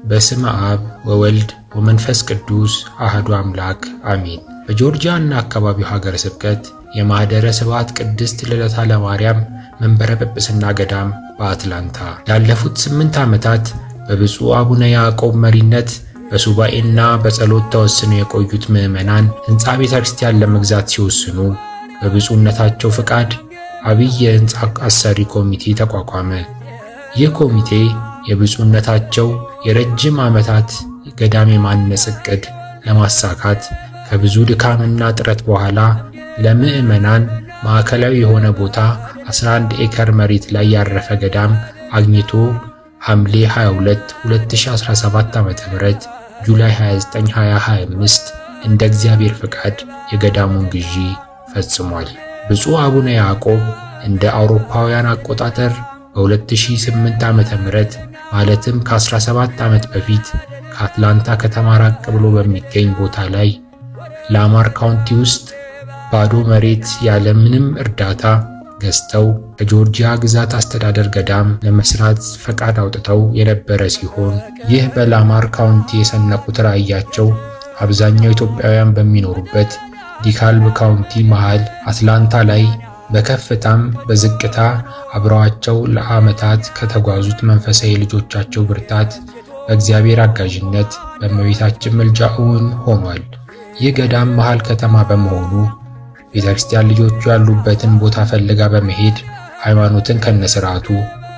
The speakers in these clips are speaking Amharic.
በስመ አብ ወወልድ ወመንፈስ ቅዱስ አሐዱ አምላክ አሜን። በጆርጂያ እና አካባቢው ሀገረ ስብከት የማኅደረ ስብሐት ቅድስት ልደታ ለማርያም መንበረ ጵጵስና ገዳም በአትላንታ ላለፉት 8 ዓመታት በብፁዕ አቡነ ያዕቆብ መሪነት በሱባኤና በጸሎት ተወስነው የቆዩት ምዕመናን ሕንፃ ቤተ ክርስቲያን ለመግዛት ሲወስኑ በብፁዕነታቸው ፍቃድ አብይ የሕንፃ አሰሪ ኮሚቴ ተቋቋመ። ይህ ኮሚቴ የብፁዕነታቸው የረጅም ዓመታት ገዳም የማነጽ ዕቅድ ለማሳካት ከብዙ ድካምና ጥረት በኋላ ለምዕመናን ማዕከላዊ የሆነ ቦታ 11 ኤከር መሬት ላይ ያረፈ ገዳም አግኝቶ ሐምሌ 22 2017 ዓ.ም ጁላይ 29 2025 እንደ እግዚአብሔር ፍቃድ የገዳሙን ግዢ ፈጽሟል። ብፁዕ አቡነ ያዕቆብ እንደ አውሮፓውያን አቆጣጠር በ2008 ዓመተ ምህረት ማለትም ከ17 ዓመት በፊት ከአትላንታ ከተማ ራቅ ብሎ በሚገኝ ቦታ ላይ ላማር ካውንቲ ውስጥ ባዶ መሬት ያለ ምንም እርዳታ ገዝተው ከጆርጂያ ግዛት አስተዳደር ገዳም ለመስራት ፈቃድ አውጥተው የነበረ ሲሆን ይህ በላማር ካውንቲ የሰነቁት ራእያቸው አብዛኛው ኢትዮጵያውያን በሚኖሩበት ዲካልብ ካውንቲ መሃል አትላንታ ላይ በከፍታም በዝቅታ አብረዋቸው ለዓመታት ከተጓዙት መንፈሳዊ ልጆቻቸው ብርታት በእግዚአብሔር አጋዥነት በእመቤታችን ምልጃ እውን ሆኗል። ይህ ገዳም መሃል ከተማ በመሆኑ ቤተክርስቲያን ልጆቹ ያሉበትን ቦታ ፈልጋ በመሄድ ሃይማኖትን ከነስርዓቱ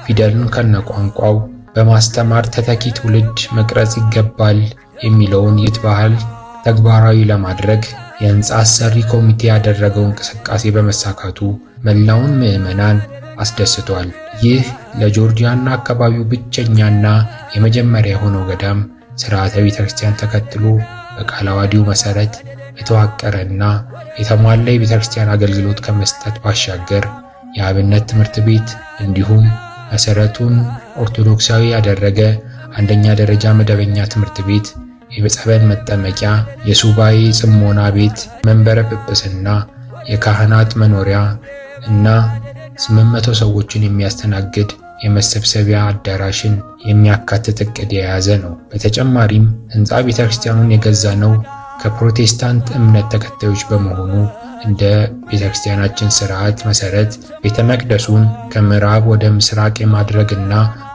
ፊደልን ከነቋንቋው በማስተማር ተተኪ ትውልድ መቅረጽ ይገባል የሚለውን ይት ባህል ተግባራዊ ለማድረግ የሕንፃ አሰሪ ኮሚቴ ያደረገው እንቅስቃሴ በመሳካቱ መላውን ምዕመናን አስደስቷል። ይህ ለጆርጂያና አካባቢው ብቸኛና የመጀመሪያ የሆነው ገዳም ሥርዓተ ቤተክርስቲያን ተከትሎ በቃለ ዓዋዲው መሠረት የተዋቀረና የተሟላ የቤተክርስቲያን አገልግሎት ከመስጠት ባሻገር የአብነት ትምህርት ቤት እንዲሁም መሠረቱን ኦርቶዶክሳዊ ያደረገ አንደኛ ደረጃ መደበኛ ትምህርት ቤት፣ የጸበል መጠመቂያ፣ የሱባኤ ጽሞና ቤት፣ መንበረ ጵጵስና፣ የካህናት መኖሪያ እና 800 ሰዎችን የሚያስተናግድ የመሰብሰቢያ አዳራሽን የሚያካትት ዕቅድ የያዘ ነው። በተጨማሪም ሕንፃ ቤተክርስቲያኑን የገዛነው ከፕሮቴስታንት እምነት ተከታዮች በመሆኑ እንደ ቤተክርስቲያናችን ሥርዓት መሠረት ቤተ መቅደሱን ከምዕራብ ወደ ምስራቅ የማድረግና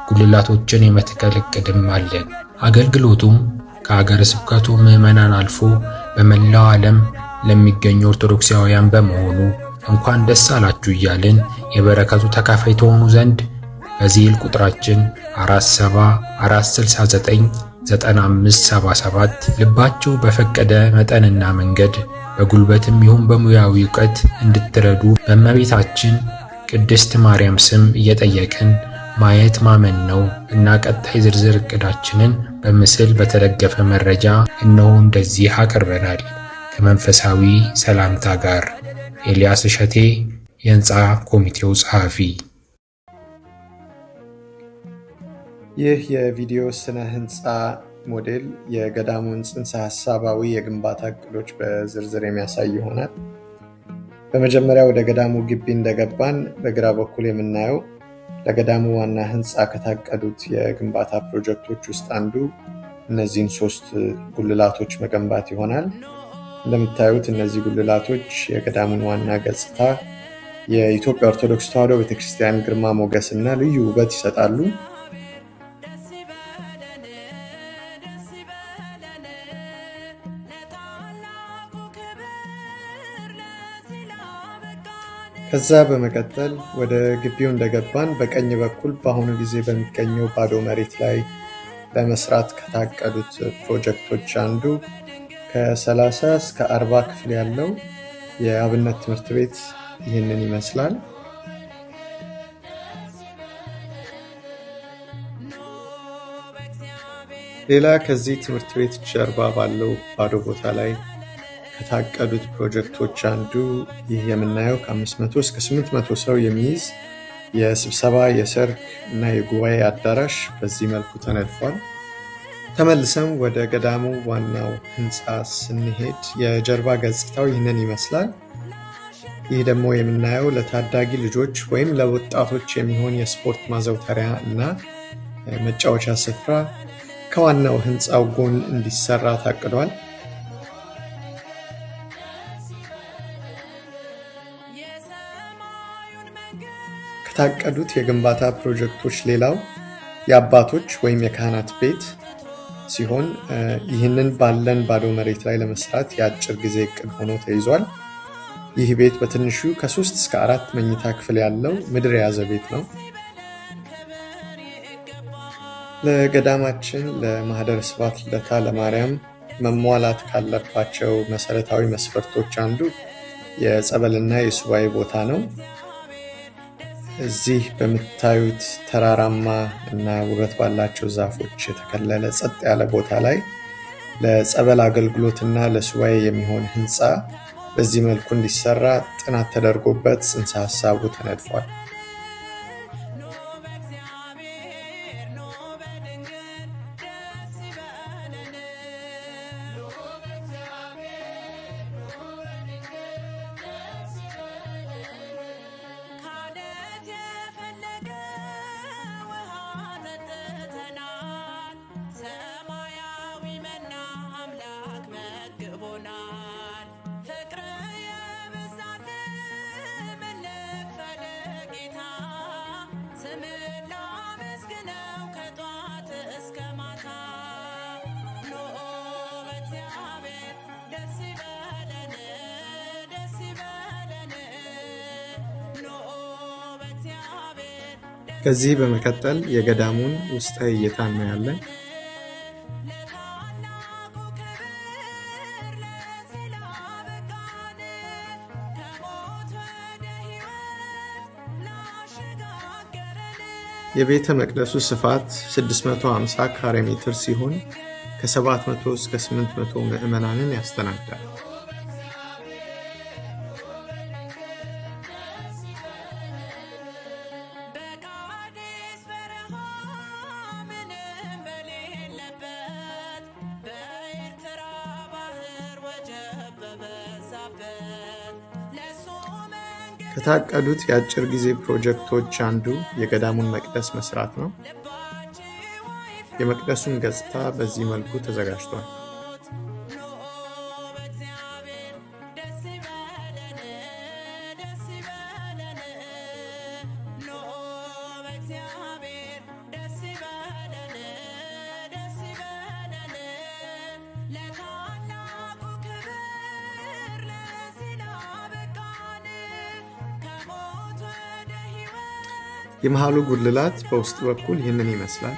ጉልላቶችን የመትከል ዕቅድም አለን። አገልግሎቱም ከአገረ ስብከቱ ምዕመናን አልፎ በመላው ዓለም ለሚገኙ ኦርቶዶክሳውያን በመሆኑ እንኳን ደስ አላችሁ እያልን የበረከቱ ተካፋይ ተሆኑ ዘንድ በዚህል ቁጥራችን 474699577 ልባችሁ በፈቀደ መጠንና መንገድ በጉልበትም ይሁን በሙያዊ ዕውቀት እንድትረዱ በእመቤታችን ቅድስት ማርያም ስም እየጠየቅን ማየት ማመን ነው እና ቀጣይ ዝርዝር ዕቅዳችንን በምስል በተደገፈ መረጃ እነሆ እንደዚህ አቅርበናል። ከመንፈሳዊ ሰላምታ ጋር ኤልያስ እሸቴ፣ የሕንፃ ኮሚቴው ጸሐፊ። ይህ የቪዲዮ ስነ ሕንፃ ሞዴል የገዳሙን ጽንሰ ሐሳባዊ የግንባታ ዕቅዶች በዝርዝር የሚያሳይ ይሆናል። በመጀመሪያ ወደ ገዳሙ ግቢ እንደገባን በግራ በኩል የምናየው ለገዳሙ ዋና ሕንፃ ከታቀዱት የግንባታ ፕሮጀክቶች ውስጥ አንዱ እነዚህን 3 ጉልላቶች መገንባት ይሆናል። እንደምታዩት እነዚህ ጉልላቶች የገዳሙን ዋና ገጽታ የኢትዮጵያ ኦርቶዶክስ ተዋሕዶ ቤተክርስቲያን ግርማ ሞገስና ልዩ ውበት ይሰጣሉ። ከዛ በመቀጠል ወደ ግቢው እንደገባን በቀኝ በኩል በአሁኑ ጊዜ በሚገኘው ባዶ መሬት ላይ ለመስራት ከታቀዱት ፕሮጀክቶች አንዱ ከ30 እስከ 40 ክፍል ያለው የአብነት ትምህርት ቤት ይህንን ይመስላል። ሌላ ከዚህ ትምህርት ቤት ጀርባ ባለው ባዶ ቦታ ላይ ከታቀዱት ፕሮጀክቶች አንዱ ይህ የምናየው ከ500 እስከ 800 ሰው የሚይዝ የስብሰባ የሰርግ እና የጉባኤ አዳራሽ በዚህ መልኩ ተነድፏል። ተመልሰን ወደ ገዳሙ ዋናው ሕንፃ ስንሄድ የጀርባ ገጽታው ይህንን ይመስላል። ይህ ደግሞ የምናየው ለታዳጊ ልጆች ወይም ለወጣቶች የሚሆን የስፖርት ማዘውተሪያ እና መጫወቻ ስፍራ ከዋናው ህንፃው ጎን እንዲሰራ ታቅዷል። ከታቀዱት የግንባታ ፕሮጀክቶች ሌላው የአባቶች ወይም የካህናት ቤት ሲሆን ይህንን ባለን ባዶ መሬት ላይ ለመስራት የአጭር ጊዜ እቅድ ሆኖ ተይዟል። ይህ ቤት በትንሹ ከ3 እስከ 4 መኝታ ክፍል ያለው ምድር የያዘ ቤት ነው። ለገዳማችን ለማህደረ ስብሐት ልደታ ለማርያም መሟላት ካለባቸው መሰረታዊ መስፈርቶች አንዱ የጸበልና የሱባኤ ቦታ ነው። እዚህ በምታዩት ተራራማ እና ውበት ባላቸው ዛፎች የተከለለ ጸጥ ያለ ቦታ ላይ ለጸበል አገልግሎትና ለሱባኤ የሚሆን ህንፃ በዚህ መልኩ እንዲሰራ ጥናት ተደርጎበት ጽንሰ ሐሳቡ ተነድፏል። ከዚህ በመቀጠል የገዳሙን ውስጣዊ እይታ እናያለን። የቤተ መቅደሱ ስፋት 650 ካሬ ሜትር ሲሆን ከ700 እስከ 800 ምዕመናንን ያስተናግዳል። ከታቀዱት የአጭር ጊዜ ፕሮጀክቶች አንዱ የገዳሙን መቅደስ መስራት ነው። የመቅደሱን ገጽታ በዚህ መልኩ ተዘጋጅቷል። የመሃሉ ጉልላት በውስጥ በኩል ይህንን ይመስላል።